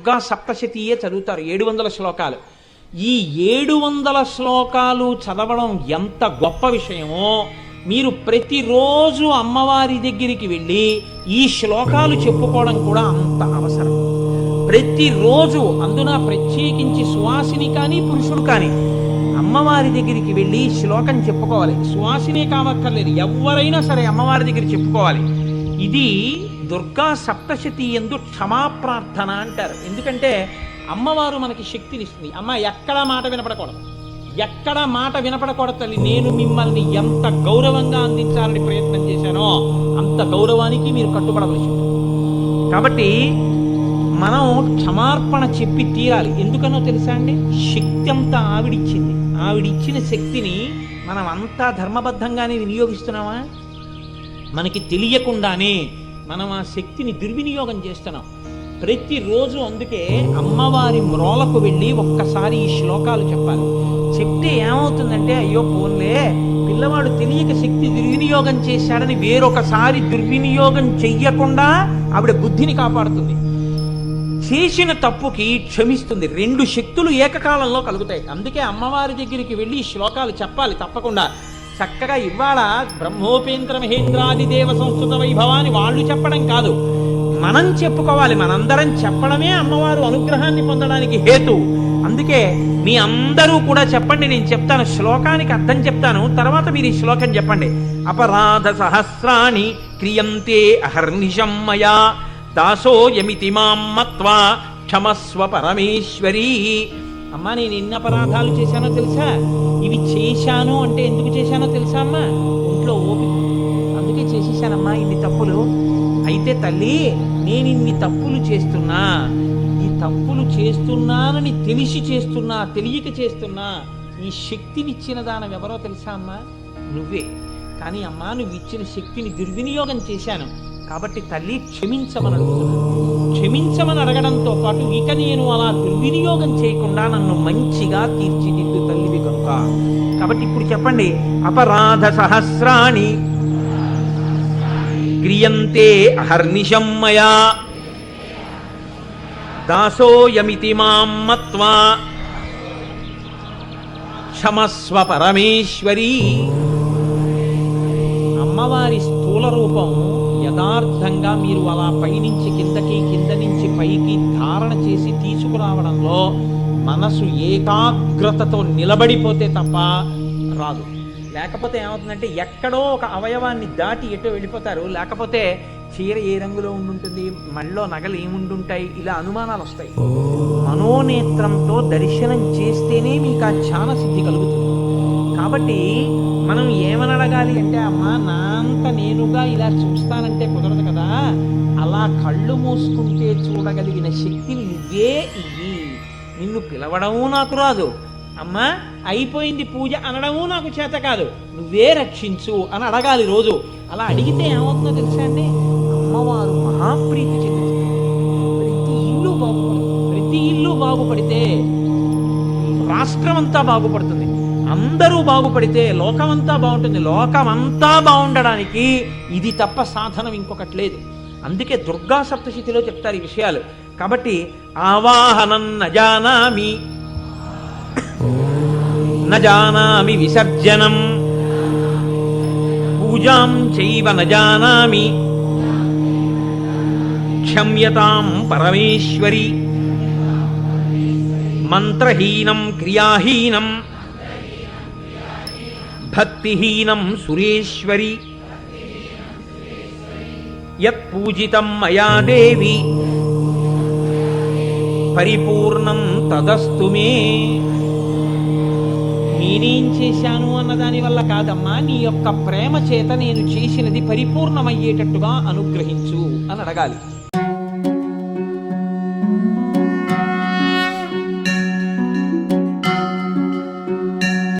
దుర్గా సప్తశతీయే చదువుతారు, 700 శ్లోకాలు. ఈ 700 శ్లోకాలు చదవడం ఎంత గొప్ప విషయమో, మీరు ప్రతిరోజు అమ్మవారి దగ్గరికి వెళ్ళి ఈ శ్లోకాలు చెప్పుకోవడం కూడా అంత అవసరం. ప్రతిరోజు, అందున ప్రత్యేకించి సువాసిని కానీ పురుషుడు కానీ అమ్మవారి దగ్గరికి వెళ్ళి శ్లోకం చెప్పుకోవాలి. సువాసినే కావక్కర్లేదు, ఎవరైనా సరే అమ్మవారి దగ్గర చెప్పుకోవాలి. ఇది దుర్గా సప్తశతి యందు క్షమాప్రార్థన అంటారు. ఎందుకంటే అమ్మవారు మనకి శక్తినిస్తుంది. అమ్మ ఎక్కడా మాట వినపడకూడదు, ఎక్కడ మాట వినపడకూడదు తల్లి. నేను మిమ్మల్ని ఎంత గౌరవంగా అందించాలని ప్రయత్నం చేశానో అంత గౌరవానికి మీరు కట్టుబడవలసి ఉంటుంది. కాబట్టి మనం క్షమార్పణ చెప్పి తీరాలి. ఎందుకనో తెలుసా అండి, శక్తి అంతా ఆవిడిచ్చింది. ఆవిడిచ్చిన శక్తిని మనం అంతా ధర్మబద్ధంగానే వినియోగిస్తున్నామా? మనకి తెలియకుండానే మనం ఆ శక్తిని దుర్వినియోగం చేస్తున్నాం ప్రతిరోజు. అందుకే అమ్మవారి మ్రోలకు వెళ్ళి ఒక్కసారి ఈ శ్లోకాలు చెప్పాలి. చెప్తే ఏమవుతుందంటే, అయ్యో పోన్లే పిల్లవాడు తెలియక శక్తి దుర్వినియోగం చేశాడని వేరొకసారి దుర్వినియోగం చెయ్యకుండా ఆవిడ బుద్ధిని కాపాడుతుంది, చేసిన తప్పుకి క్షమిస్తుంది. 2 శక్తులు ఏకకాలంలో కలుగుతాయి. అందుకే అమ్మవారి దగ్గరికి వెళ్ళి శ్లోకాలు చెప్పాలి తప్పకుండా. చక్కగా ఇవాళ బ్రహ్మోపేంద్ర మహేంద్రాది దేవ సంస్కృత వైభవాన్ని వాళ్ళు చెప్పడం కాదు, మనం చెప్పుకోవాలి. మనందరం చెప్పడమే అమ్మవారు అనుగ్రహాన్ని పొందడానికి హేతు. అందుకే మీ అందరూ కూడా చెప్పండి, నేను చెప్తాను, శ్లోకానికి అర్థం చెప్తాను, తర్వాత మీరు ఈ శ్లోకం చెప్పండి. అపరాధ సహస్రాణి క్రియంతే అహర్నిశం మయా దాసోయమితి మాం మత్వా క్షమస్వ పరమేశ్వరీ. అమ్మా నేను ఎన్ని అపరాధాలు చేశానో తెలుసా? ఇవి చేశాను అంటే ఎందుకు చేశానో తెలుసా అమ్మా? ఒంట్లో ఓపిక, అందుకే చేసేసానమ్మా ఇన్ని తప్పులు. అయితే తల్లి నేను ఇన్ని తప్పులు చేస్తున్నా, ఈ తప్పులు చేస్తున్నానని తెలిసి చేస్తున్నా, తెలియక చేస్తున్నా, ఈ శక్తినిచ్చిన దానం ఎవరో తెలుసా అమ్మా? నువ్వే. కానీ అమ్మా నువ్వు ఇచ్చిన శక్తిని దుర్వినియోగం చేశాను కాబట్టి తల్లి క్షమించమని అడుగుతున్నాను. క్షమించమని అడగడంతో పాటు ఇక నేను అలా దుర్వినియోగం చేయకుండా నన్ను మంచిగా తీర్చిదిద్దు తల్లివి కనుక. కాబట్టి ఇప్పుడు చెప్పండి, అపరాధ సహస్రాణి క్రియంతే అహర్నిశం మయా దాసోయమితి మాం మత్వా క్షమస్వ పరమేశ్వరీ. అమ్మవారి స్థూల రూపం యథార్థంగా మీరు అలా పైనుంచి కిందకి, కింద నుంచి పైకి ధారణ చేసి తీసుకురావడంలో మనసు ఏకాగ్రతతో నిలబడిపోతే తప్ప రాదు. లేకపోతే ఏమవుతుందంటే ఎక్కడో ఒక అవయవాన్ని దాటి ఎటో వెళ్ళిపోతారు. లేకపోతే చీర ఏ రంగులో ఉండుంటుంది, మళ్ళీ నగలు ఏముండుంటాయి, ఇలా అనుమానాలు వస్తాయి. మనోనేత్రంతో దర్శనం చేస్తేనే మీకు ఆ ధ్యాన సిద్ధి కలుగుతుంది. కాబట్టి మనం ఏమని అడగాలి అంటే, అమ్మా నా అంత నేనుగా ఇలా చూస్తానంటే కుదరదు కదా, అలా కళ్ళు మూసుకుంటే చూడగలిగిన శక్తిని నువ్వే ఇయ్యి. నిన్ను పిలవడము నాకు రాదు అమ్మా, అయిపోయింది పూజ అనడము నాకు చేత కాదు, నువ్వే రక్షించు అని అడగాలి రోజు. అలా అడిగితే ఏమవుతుందో తెలుసా అండి, అమ్మవారు మహాప్రీతి చెందుతుంది. ప్రతి ఇల్లు బాగుపడుతుంది. ప్రతి ఇల్లు బాగుపడితే రాష్ట్రం అంతా బాగుపడుతుంది. అందరూ బాగుపడితే లోకమంతా బాగుంటుంది. లోకమంతా బాగుండడానికి ఇది తప్ప సాధనం ఇంకొకటి లేదు. అందుకే దుర్గా సప్తశతిలో చెప్తారు ఈ విషయాలు. కాబట్టి ఆవాహనం నజానామి నజానామి విసర్జనం పూజాం చైవ నజానామి క్షమ్యతాం పరమేశ్వరి మంత్రహీనం క్రియాహీనం భక్తిహీనం సురేశ్వరి యత్ పూజితం మయా దేవి పరిపూర్ణం తదస్తు మే. నేనేం చేశాను అన్నదాని వల్ల కాదమ్మా, నీ యొక్క ప్రేమ చేత నేను చేసినది పరిపూర్ణమయ్యేటట్టుగా అనుగ్రహించు అని అడగాలి.